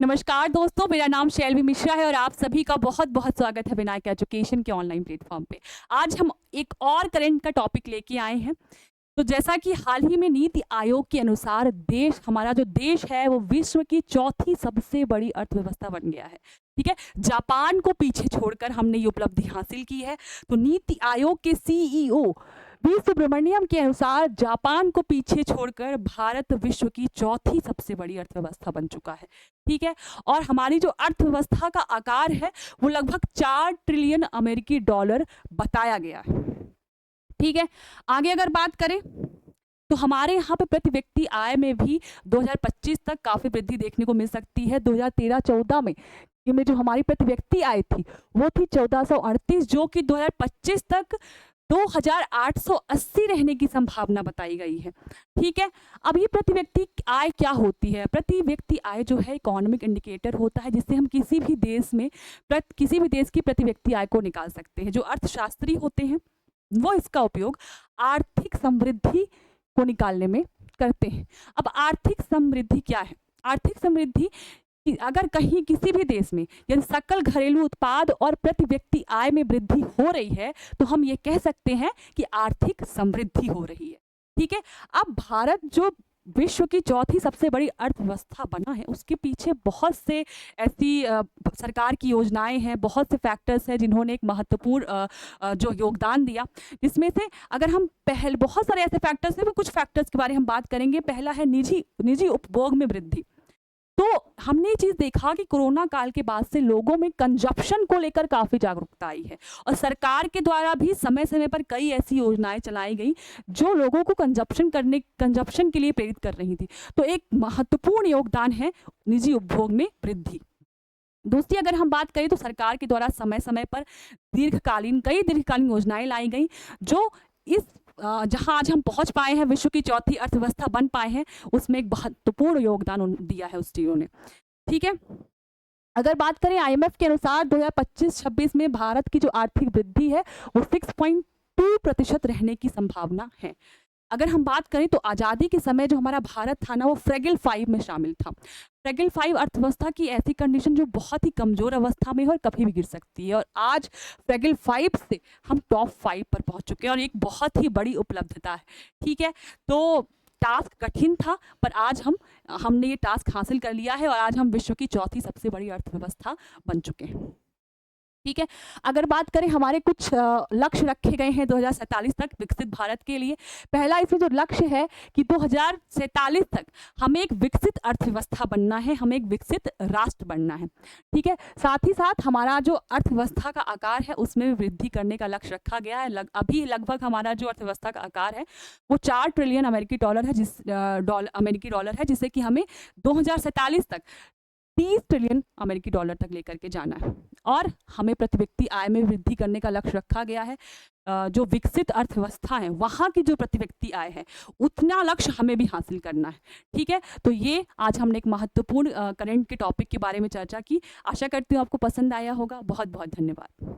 नमस्कार दोस्तों, मेरा नाम शैलवी मिश्रा है और आप सभी का बहुत बहुत स्वागत है विनायक एजुकेशन के ऑनलाइन प्लेटफॉर्म पे। आज हम एक और करंट का टॉपिक लेके आए हैं। तो जैसा कि हाल ही में नीति आयोग के अनुसार हमारा जो देश है वो विश्व की चौथी सबसे बड़ी अर्थव्यवस्था बन गया है। ठीक है, जापान को पीछे छोड़कर हमने ये उपलब्धि हासिल की है। तो नीति आयोग के सीईओ वी सुब्रमण्यम के अनुसार जापान को पीछे छोड़कर भारत विश्व की चौथी सबसे बड़ी अर्थव्यवस्था बन चुका है। ठीक है, और हमारी जो अर्थव्यवस्था का आकार है वो लगभग 4 ट्रिलियन अमेरिकी डॉलर बताया गया है। ठीक है, आगे अगर बात करें तो हमारे यहाँ पे प्रति व्यक्ति आय में भी 2025 तक काफी वृद्धि देखने को मिल सकती है। 2013-14 में जो हमारी प्रति व्यक्ति आय थी वो थी 1438, जो कि 2025 तक 2880 रहने की संभावना बताई गई है। ठीक है, अब ये प्रति व्यक्ति आय क्या होती है? प्रति व्यक्ति आय जो है इकोनॉमिक इंडिकेटर होता है, जिससे हम किसी भी देश की प्रति व्यक्ति आय को निकाल सकते हैं। जो अर्थशास्त्री होते हैं वो इसका उपयोग आर्थिक समृद्धि को निकालने में करते हैं। अब आर्थिक समृद्धि क्या है? आर्थिक समृद्धि कि अगर कहीं किसी भी देश में यदि सकल घरेलू उत्पाद और प्रति व्यक्ति आय में वृद्धि हो रही है तो हम ये कह सकते हैं कि आर्थिक समृद्धि हो रही है। ठीक है, अब भारत जो विश्व की चौथी सबसे बड़ी अर्थव्यवस्था बना है उसके पीछे बहुत से ऐसी सरकार की योजनाएं हैं, बहुत से फैक्टर्स हैं जिन्होंने एक महत्वपूर्ण जो योगदान दिया। जिसमें से अगर हम बहुत सारे ऐसे फैक्टर्स हैं, कुछ फैक्टर्स के बारे में हम बात करेंगे। पहला है निजी उपभोग में वृद्धि। तो हमने ये चीज देखा कि कोरोना काल के बाद से लोगों में कंजप्शन को लेकर काफी जागरूकता आई है और सरकार के द्वारा भी समय समय पर कई ऐसी योजनाएं चलाई गई जो लोगों को कंजप्शन के लिए प्रेरित कर रही थी। तो एक महत्वपूर्ण योगदान है निजी उपभोग में वृद्धि। दूसरी अगर हम बात करें तो सरकार के द्वारा समय समय पर कई दीर्घकालीन योजनाएं लाई गई जो इस जहां आज हम पहुंच पाए हैं, विश्व की चौथी अर्थव्यवस्था बन पाए हैं, उसमें एक महत्वपूर्ण योगदान दिया है उस चीजों ने। ठीक है, अगर बात करें आईएमएफ के अनुसार 2025-26 में भारत की जो आर्थिक वृद्धि है वो 6.2% रहने की संभावना है। अगर हम बात करें तो आज़ादी के समय जो हमारा भारत था ना वो फ्रेगिल 5 में शामिल था। फ्रेगिल 5 अर्थव्यवस्था की ऐसी कंडीशन जो बहुत ही कमजोर अवस्था में है और कभी भी गिर सकती है, और आज फ्रेगिल 5 से हम टॉप 5 पर पहुंच चुके हैं और एक बहुत ही बड़ी उपलब्धता है। ठीक है, तो टास्क कठिन था पर आज हमने ये टास्क हासिल कर लिया है और आज हम विश्व की चौथी सबसे बड़ी अर्थव्यवस्था बन चुके हैं। ठीक है, अगर बात करें हमारे कुछ लक्ष्य रखे गए हैं 2047 तक विकसित भारत के लिए। पहला इसमें जो लक्ष्य है कि 2047 तक हमें एक विकसित अर्थव्यवस्था बनना है, हमें एक विकसित राष्ट्र बनना है। ठीक है, साथ ही साथ हमारा जो अर्थव्यवस्था का आकार है उसमें भी वृद्धि करने का लक्ष्य रखा गया है। अभी लगभग हमारा जो अर्थव्यवस्था का आकार है वो 4 ट्रिलियन अमेरिकी डॉलर है, जिससे कि हमें 2047 तक 30 ट्रिलियन अमेरिकी डॉलर तक लेकर के जाना है। और हमें प्रति व्यक्ति आय में वृद्धि करने का लक्ष्य रखा गया है। जो विकसित अर्थव्यवस्था है वहाँ की जो प्रति व्यक्ति आय है उतना लक्ष्य हमें भी हासिल करना है। ठीक है, तो ये आज हमने एक महत्वपूर्ण करंट के टॉपिक के बारे में चर्चा की। आशा करती हूँ आपको पसंद आया होगा। बहुत बहुत धन्यवाद।